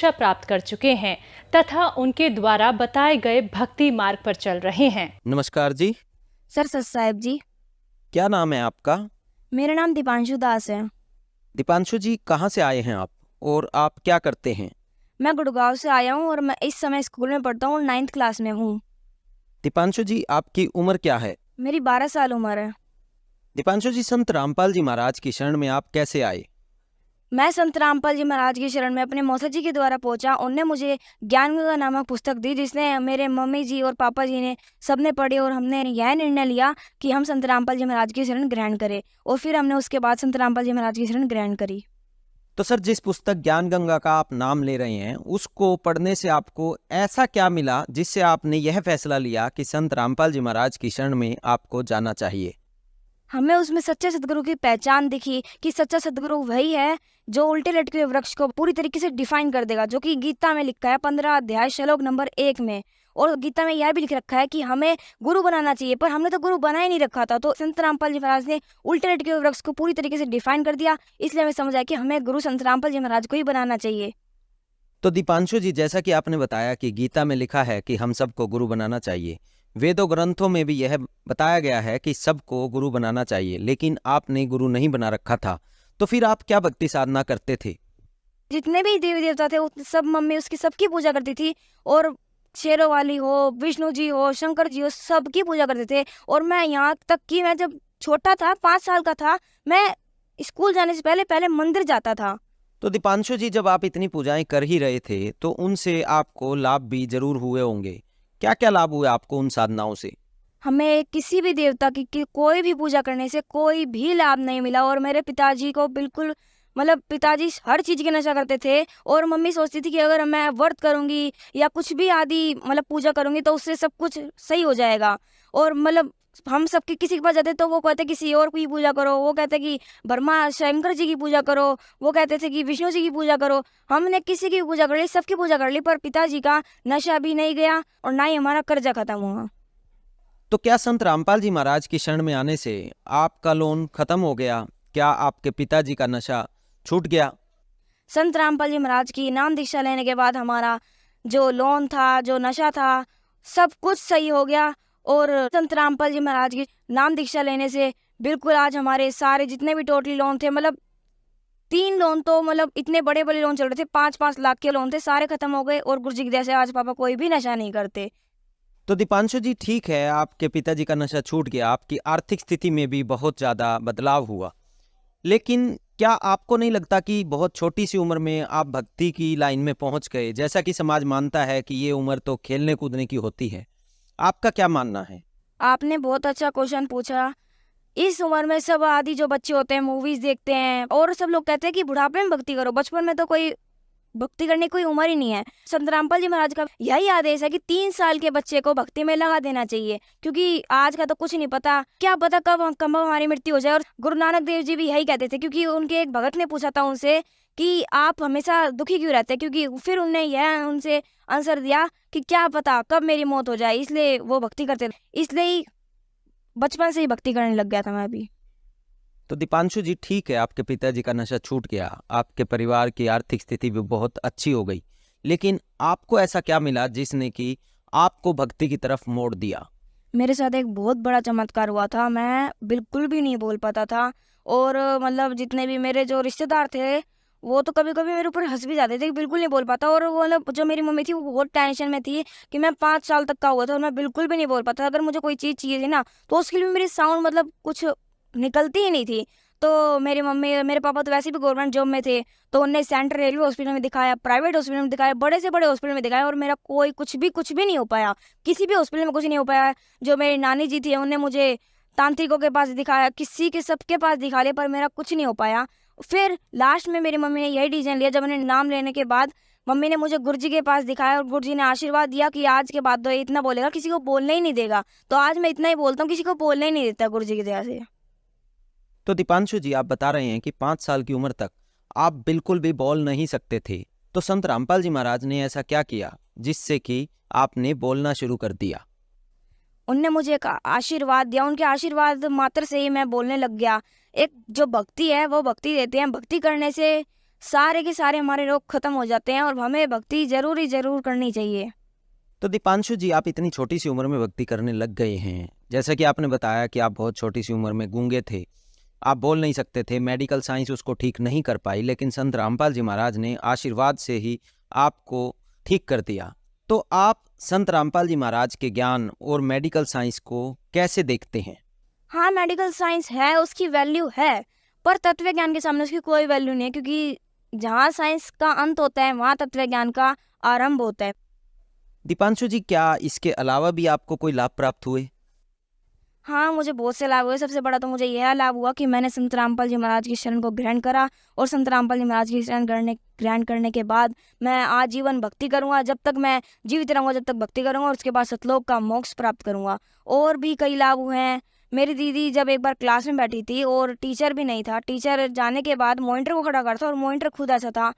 शिक्षा प्राप्त कर चुके हैं तथा उनके द्वारा बताए गए भक्ति मार्ग पर चल रहे हैं। नमस्कार जी। सर सत साहेब जी। क्या नाम है आपका? मेरा नाम दीपांशु दास है। दीपांशु जी, कहाँ से आए हैं आप और आप क्या करते हैं? मैं गुड़गांव से आया हूँ और मैं इस समय स्कूल में पढ़ता हूँ और 9th क्लास में हूँ। दीपांशु जी, आपकी उम्र क्या है? मेरी 12 साल उम्र है। दीपांशु जी, संत रामपाल जी महाराज की शरण में आप कैसे आए? मैं संत रामपाल जी महाराज की शरण में अपने मौसा जी के द्वारा पहुंचा। उनने मुझे ज्ञान गंगा नामक पुस्तक दी, जिसने मेरे मम्मी जी और पापा जी ने सबने पढ़ी और हमने यह निर्णय लिया कि हम संत रामपाल जी महाराज की शरण ग्रहण करें। और फिर हमने उसके बाद संत रामपाल जी महाराज की शरण ग्रहण करी। तो सर, जिस पुस्तक ज्ञान गंगा का आप नाम ले रहे हैं, उसको पढ़ने से आपको ऐसा क्या मिला जिससे आपने यह फैसला लिया कि संत रामपाल जी महाराज की शरण में आपको जाना चाहिए? हमें उसमें सच्चे सदगुरु की पहचान दिखी कि सच्चा सदगुरु वही है जो उल्टे लटके हुए वृक्ष को पूरी तरीके से डिफाइन कर देगा, जो कि गीता में लिखा है 15 अध्याय श्लोक नंबर 1 में। और गीता में यह भी लिख रखा है कि हमें गुरु बनाना चाहिए, पर हमने तो गुरु बना ही नहीं रखा था। तो संत रामपाल जी महाराज ने उल्टे लटके हुए वृक्ष को पूरी तरीके से डिफाइन कर दिया, इसलिए हमें समझ आया कि हमें गुरु संत रामपाल जी महाराज को ही बनाना चाहिए। तो दीपांशु जी, जैसा कि आपने बताया कि गीता में लिखा है कि हम सबको गुरु बनाना चाहिए, वेदों ग्रंथों में भी यह बताया गया है कि सबको गुरु बनाना चाहिए, लेकिन आपने गुरु नहीं बना रखा था, तो फिर आप क्या भक्ति साधना करते थे? जितने भी देवी देवता थे सब मम्मी उसकी सबकी पूजा करती थी। और शेरों वाली हो, विष्णु जी हो, शंकर जी हो, सबकी पूजा करते थे। और मैं यहाँ तक कि मैं जब छोटा था, 5 साल का था, मैं स्कूल जाने से पहले पहले मंदिर जाता था। तो दीपांशु जी, जब आप इतनी पूजाएं कर ही रहे थे तो उनसे आपको लाभ भी जरूर हुए होंगे। क्या क्या लाभ हुए आपको उन साधनाओं से? हमें किसी भी देवता की कोई भी पूजा करने से कोई भी लाभ नहीं मिला। और मेरे पिताजी को बिल्कुल मतलब पिताजी हर चीज की नशा करते थे। और मम्मी सोचती थी कि अगर मैं व्रत करूंगी या कुछ भी आदि मतलब पूजा करूंगी तो उससे सब कुछ सही हो जाएगा। और मतलब हम सबके किसी के पास जाते तो वो कहते किसी और की पूजा करो, वो कहते कि ब्रह्मा शंकर जी की पूजा करो, वो कहते थे कि विष्णु जी की पूजा करो। हमने किसी की भी पूजा कर ली, सबकी पूजा कर ली, पर पिताजी का नशा भी नहीं गया और ना ही हमारा कर्जा खत्म हुआ। तो क्या संत रामपाल जी महाराज की शरण में आने से आपका लोन खत्म हो गया? क्या आपके पिताजी का नशा छूट गया? संत रामपाल जी महाराज की नाम दीक्षा लेने के बाद हमारा जो लोन था, जो नशा था, सब कुछ सही हो गया। और संत रामपाल जी महाराज की नाम दीक्षा लेने से बिल्कुल आज हमारे सारे जितने भी टोटली लोन थे, मतलब 3 लोन तो मतलब इतने बड़े बड़े लोन चल रहे थे, 5-5 लाख के लोन थे, सारे खत्म हो गए। और गुरु जी की दया से आज पापा कोई भी नशा नहीं करते। तो दीपांशु जी, ठीक है, आपके पिताजी का नशा छूट गया, आपकी आर्थिक स्थिति में भी बहुत ज़्यादा बदलाव हुआ, लेकिन क्या आपको नहीं लगता कि बहुत छोटी सी उम्र में आप भक्ति की लाइन में पहुंच गए? जैसा कि समाज मानता है कि ये उम्र तो खेलने कूदने की होती है, आपका क्या मानना है? आपने बहुत अच्छा क्वेश्चन पूछा। इस उम्र में सब आदि जो बच्चे होते हैं मूवीज देखते हैं और सब लोग कहते हैं कि बुढ़ापे में भक्ति करो, बचपन में तो कोई भक्ति करने की कोई उम्र ही नहीं है। संत रामपाल जी महाराज का यही आदेश है कि 3 साल के बच्चे को भक्ति में लगा देना चाहिए, क्योंकि आज का तो कुछ नहीं पता, क्या पता कब हमारी मृत्यु हो जाए। और गुरु नानक देव जी भी यही कहते थे, क्योंकि उनके एक भगत ने पूछा था उनसे कि आप हमेशा दुखी क्यों रहते हैं, क्योंकि फिर उनने यह उनसे आंसर दिया कि क्या पता कब मेरी मौत हो जाए, इसलिए वो भक्ति करते थे। इसलिए ही बचपन से ही भक्ति करने लग गया था मैं भी। तो दीपांशु जी, ठीक है, आपके पिताजी का नशा छूट गया, आपके परिवार की आर्थिक स्थिति भी बहुत अच्छी हो गई, लेकिन आपको ऐसा क्या मिला जिसने कि आपको भक्ति की तरफ मोड़ दिया? मेरे साथ एक बहुत बड़ा चमत्कार हुआ था। मैं बिल्कुल भी नहीं बोल पाता था। और मतलब जितने भी मेरे जो रिश्तेदार थे वो तो कभी कभी मेरे ऊपर हंस भी जाते थे कि बिल्कुल नहीं बोल पाता। और वो मतलब जो मेरी मम्मी थी वो बहुत टेंशन में थी कि मैं 5 साल तक का हुआ था और मैं बिल्कुल भी नहीं बोल पाता। अगर मुझे कोई चीज़ चाहिए थी ना तो उसके लिए मेरी साउंड मतलब कुछ निकलती ही नहीं थी। तो मेरी मम्मी मेरे पापा तो वैसे भी गवर्नमेंट जॉब में थे, तो उन्हें सेंट्रल रेलवे हॉस्पिटल में दिखाया, प्राइवेट हॉस्पिटल में दिखाया, बड़े से बड़े हॉस्पिटल में दिखाया, और मेरा कोई कुछ भी नहीं हो पाया। किसी भी हॉस्पिटल में कुछ नहीं हो पाया। जो मेरी नानी जी थी उन्हें मुझे तांत्रिकों के पास दिखाया, किसी के सबके पास दिखा लिया, पर मेरा कुछ नहीं हो पाया। फिर लास्ट में मेरी मम्मी ने यही डिसीजन लिया, जब मैंने नाम लेने के बाद मम्मी ने मुझे गुरुजी के पास दिखाया और गुरुजी ने आशीर्वाद दिया कि आज के बाद तो ये इतना बोलेगा, किसी को बोलने ही नहीं देगा। तो आज मैं इतना ही बोलता हूँ, किसी को बोलने ही नहीं देता गुरुजी की दया से। तो दीपांशु जी, आप बता रहे हैं कि 5 साल की उम्र तक आप बिल्कुल भी बोल नहीं सकते थे, तो संत रामपाल जी महाराज ने ऐसा क्या किया जिससे कि आपने बोलना शुरू कर दिया? उनने मुझे एक आशीर्वाद दिया, उनके आशीर्वाद मात्र से ही मैं बोलने लग गया। एक जो भक्ति है वो भक्ति देते हैं, भक्ति करने से सारे के सारे हमारे रोग खत्म हो जाते हैं। और हमें भक्ति जरूर करनी चाहिए। तो दीपांशु जी, आप इतनी छोटी सी उम्र में भक्ति करने लग गए हैं। जैसा कि आपने बताया कि आप बहुत छोटी सी उम्र में गूंगे थे, आप बोल नहीं सकते थे, मेडिकल साइंस उसको ठीक नहीं कर पाई, लेकिन संत रामपाल जी महाराज ने आशीर्वाद से ही आपको ठीक कर दिया। तो आप संत रामपाल जी महाराज के ज्ञान और मेडिकल साइंस को कैसे देखते हैं? हाँ, मेडिकल साइंस है, उसकी वैल्यू है, पर तत्व ज्ञान के सामने उसकी कोई वैल्यू नहीं है, क्योंकि जहाँ साइंस का अंत होता है वहाँ तत्व ज्ञान का आरंभ होता है। दीपांशु जी, क्या इसके अलावा भी आपको कोई लाभ प्राप्त हुए? हाँ, मुझे बहुत से लाभ हुए। सबसे बड़ा तो मुझे यह लाभ हुआ कि मैंने संत रामपाल जी महाराज की शरण को ग्रहण करा, और संत रामपाल जी महाराज की शरण ग्रहण करने के बाद मैं आजीवन भक्ति करूँगा। जब तक मैं जीवित रहूँगा जब तक भक्ति करूँगा, और उसके बाद सतलोक का मोक्ष प्राप्त करूँगा। और भी कई लाभ हुए हैं। मेरी दीदी जब एक बार क्लास में बैठी थी और टीचर भी नहीं था, टीचर जाने के बाद मॉनिटर को खड़ा करता, और मॉनिटर खुद ऐसा था।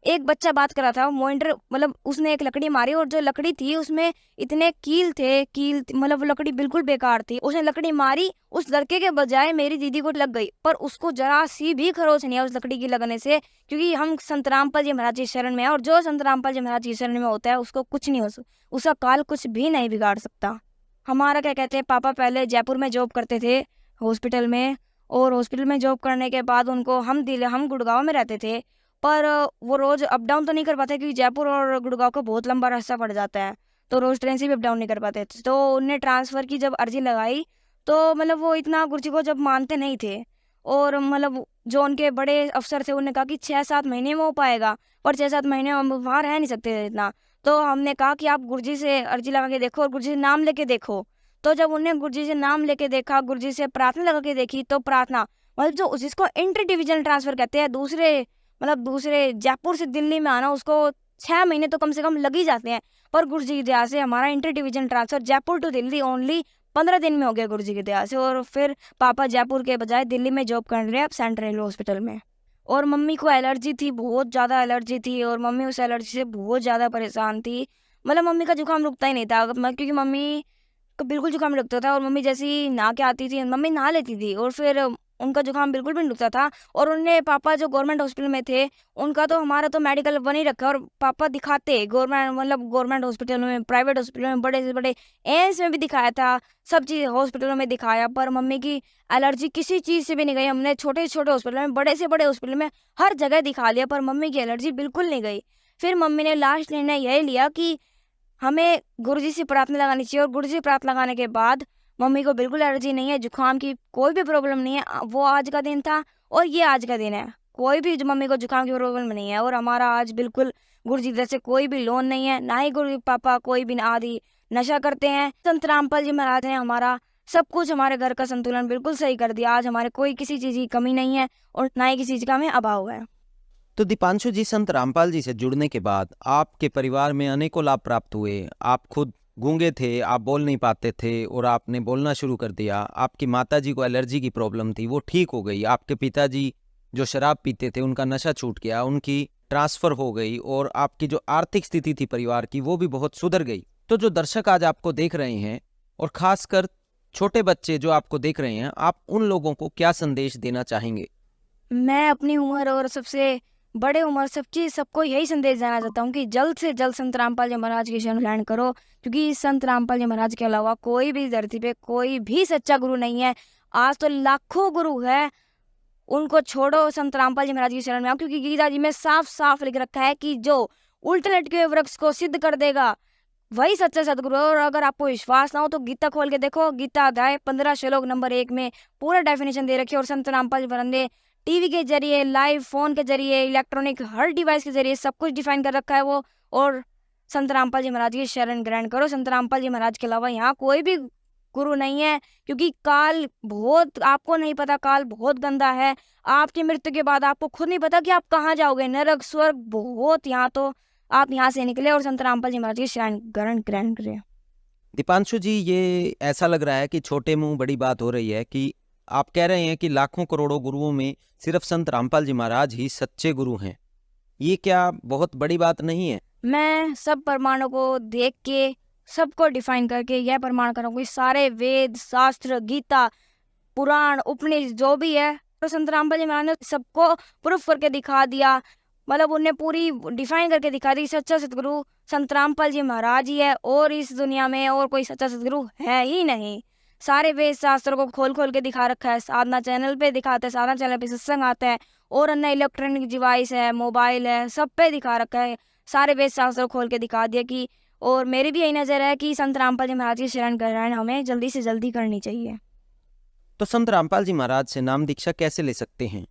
एक बच्चा बात कर रहा था, मॉनिटर मतलब उसने एक लकड़ी मारी, और जो लकड़ी थी उसमें इतने मतलब वो लकड़ी बिल्कुल बेकार थी। उसने लकड़ी मारी, उस लड़के के बजाय मेरी दीदी को लग गई, पर उसको जरा सी भी खरोच नहीं है उस लकड़ी की लगने से, क्योंकि हम संत रामपाल जी महाराज की शरण में है, और जो संत रामपाल जी महाराज की शरण में होता है उसको कुछ नहीं उसका काल कुछ भी नहीं बिगाड़ सकता। हमारा क्या कहते हैं, पापा पहले जयपुर में जॉब करते थे हॉस्पिटल में, और हॉस्पिटल में जॉब करने के बाद उनको हम गुड़गांव में रहते थे, पर वो रोज अप डाउन तो नहीं कर पाते, क्योंकि जयपुर और गुड़गांव का बहुत लंबा रास्ता पड़ जाता है, तो रोज ट्रेन से भी अप डाउन नहीं कर पाते थे। तो उनने ट्रांसफ़र की जब अर्जी लगाई, तो मतलब वो इतना गुरुजी को जब मानते नहीं थे, और मतलब जो उनके बड़े अफसर थे उन्होंने कहा कि 6-7 महीने में हो पाएगा, पर 6-7 महीने हम वहाँ रह नहीं सकते थे इतना। तो हमने कहा कि आप गुरुजी से अर्जी लगा के देखो और गुरुजी से नाम लेके देखो। तो जब उन्हें गुरुजी से नाम लेके देखा, गुरुजी से प्रार्थना लगा के देखी, तो प्रार्थना मतलब जो जिसको इंटर डिविजनल ट्रांसफ़र कहते हैं, दूसरे जयपुर से दिल्ली में आना, उसको 6 महीने तो कम से कम लग ही जाते हैं। पर गुरुजी की दया से हमारा inter division transfer Jaipur to Delhi only 15 दिन में हो गया गुरुजी की दया से। और फिर पापा जयपुर के बजाय दिल्ली में जॉब कर रहे हैं अब सेंट्रल रेलवे हॉस्पिटल में। और मम्मी को एलर्जी थी, बहुत ज़्यादा एलर्जी थी, और मम्मी उस एलर्जी से बहुत ज़्यादा परेशान थी। मतलब मम्मी का जुकाम रुकता ही नहीं था, क्योंकि मम्मी को बिल्कुल जुकाम रुकता था, और मम्मी जैसी नहा के आती थी, मम्मी नहा लेती थी, और फिर उनका जुकाम बिल्कुल भी नहीं रुकता था। और उनने पापा जो गवर्नमेंट हॉस्पिटल में थे, उनका तो हमारा तो मेडिकल बन ही रखा, और पापा दिखाते गवर्नमेंट हॉस्पिटल में, प्राइवेट हॉस्पिटल में, बड़े से बड़े एम्स में भी दिखाया था, सब चीज़ हॉस्पिटलों में दिखाया, पर मम्मी की एलर्जी किसी चीज़ से भी नहीं गई। हमने छोटे से छोटे हॉस्पिटल में, बड़े से बड़े हॉस्पिटल में हर जगह दिखा लिया, पर मम्मी की एलर्जी बिल्कुल नहीं गई। फिर मम्मी ने लास्ट निर्णय यही लिया कि हमें गुरुजी से प्रार्थना लगानी चाहिए, और गुरुजी से प्रार्थना लगाने के बाद मम्मी को बिल्कुल एलर्जी नहीं है, जुकाम की कोई भी प्रॉब्लम नहीं है। वो आज का दिन था और ये आज का दिन है, कोई भी मम्मी को जुकाम की प्रॉब्लम नहीं है, और हमारा आज बिल्कुल गुरुजी की तरफ से कोई भी लोन नहीं है, ना ही गुरुजी पापा कोई भी आदि नशा करते हैं। संत रामपाल जी महाराज ने हमारा सब कुछ, हमारे घर का संतुलन बिल्कुल सही कर दिया। आज हमारे कोई किसी चीज़ की कमी नहीं है, और ना ही किसी चीज़ का हमें अभाव है। तो दीपांशु जी, संत रामपाल जी से जुड़ने के बाद आपके परिवार में अनेकों लाभ प्राप्त हुए। आप खुद गूंगे थे, आप बोल नहीं पाते थे, और आपने बोलना शुरू कर दिया। आपकी माताजी को एलर्जी की प्रॉब्लम थी, वो ठीक हो गई। आपके पिताजी जो शराब पीते थे, उनका नशा छूट गया, उनकी ट्रांसफ़र हो गई, और आपकी जो आर्थिक स्थिति थी परिवार की, वो भी बहुत सुधर गई। तो जो दर्शक आज आपको देख रहे हैं, और खासकर छोटे बच्चे जो आपको देख रहे हैं, आप उन लोगों को क्या संदेश देना चाहेंगे? मैं अपनी उम्र और सबसे बड़े उम्र सबको यही संदेश देना चाहता हूँ कि जल्द से जल्द संत रामपाल जी महाराज की शरण ग्रहण करो, क्योंकि संत रामपाल जी महाराज के अलावा कोई भी धरती पे कोई भी सच्चा गुरु नहीं है। आज तो लाखों गुरु है, उनको छोड़ो, संत रामपाल जी महाराज की शरण में आओ, क्योंकि गीता जी में साफ साफ लिख रखा है कि जो उल्टे लटके हुए वृक्ष को सिद्ध कर देगा वही सच्चा सदगुरु है। और अगर आपको विश्वास ना हो तो गीता खोल के देखो, गीता अध्याय 15 श्लोक नंबर 1 में पूरा डेफिनेशन दे रखी है। और संत रामपाल जी महाराज ने टीवी के जरिए, लाइव फोन के जरिए, इलेक्ट्रॉनिक हर डिवाइस के जरिए सब कुछ डिफाइन कर रखा है वो। और संत रामपाल जी महाराज की शरण ग्रहण करो। संत रामपाल जी महाराज के अलावा यहाँ कोई भी गुरु नहीं है, क्योंकि काल बहुत, आपको नहीं पता, काल बहुत गंदा है। आपकी मृत्यु के बाद आपको खुद नहीं पता कि आप कहाँ जाओगे, नरक स्वर्ग बहुत। यहाँ तो आप यहाँ से निकले और संत रामपाल जी महाराज की शरण ग्रहण करें। दीपांशु जी, ये ऐसा लग रहा है कि छोटे मुंह बड़ी बात हो रही है कि आप कह रहे हैं कि लाखों करोड़ों गुरुओं में सिर्फ संत रामपाल जी महाराज ही सच्चे गुरु हैं। ये क्या बहुत बड़ी बात नहीं है? मैं सब प्रमाणों को देख के, सबको डिफाइन करके यह प्रमाण करूँगा कि सारे वेद, शास्त्र, गीता, पुराण, उपनिषद जो भी है, तो संत रामपाल जी महाराज ने सबको प्रूफ करके दिखा दिया। मतलब उनने पूरी डिफाइन करके दिखा दी सच्चा सतगुरु संत रामपाल जी महाराज ही है, और इस दुनिया में और कोई सच्चा सतगुरु है ही नहीं। सारे वेद शास्त्रों को खोल खोल के दिखा रखा है। साधना चैनल पे दिखाते हैं, साधना चैनल पे सत्संग आता है, और अन्य इलेक्ट्रॉनिक डिवाइस है, मोबाइल है, सब पे दिखा रखा है। सारे वेद शास्त्र खोल के दिखा दिया कि, और मेरी भी यही नज़र है कि संत रामपाल जी महाराज की शरण ग्रहण हमें जल्दी से जल्दी करनी चाहिए। तो संत रामपाल जी महाराज से नाम दीक्षा कैसे ले सकते हैं?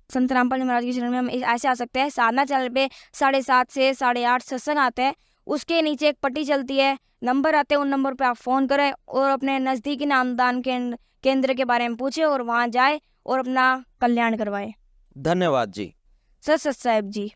संत रामपाल जी महाराज की शरण में हम ऐसे आ सकते हैं, साधना चैनल पे 7:30 से 8:30 सत्संग आते हैं, उसके नीचे एक पट्टी चलती है, नंबर आते हैं, उन नंबर पे आप फ़ोन करें और अपने नज़दीकी नामदान केंद्र के बारे में पूछें और वहाँ जाए और अपना कल्याण करवाएं। धन्यवाद जी। सत साहिब जी।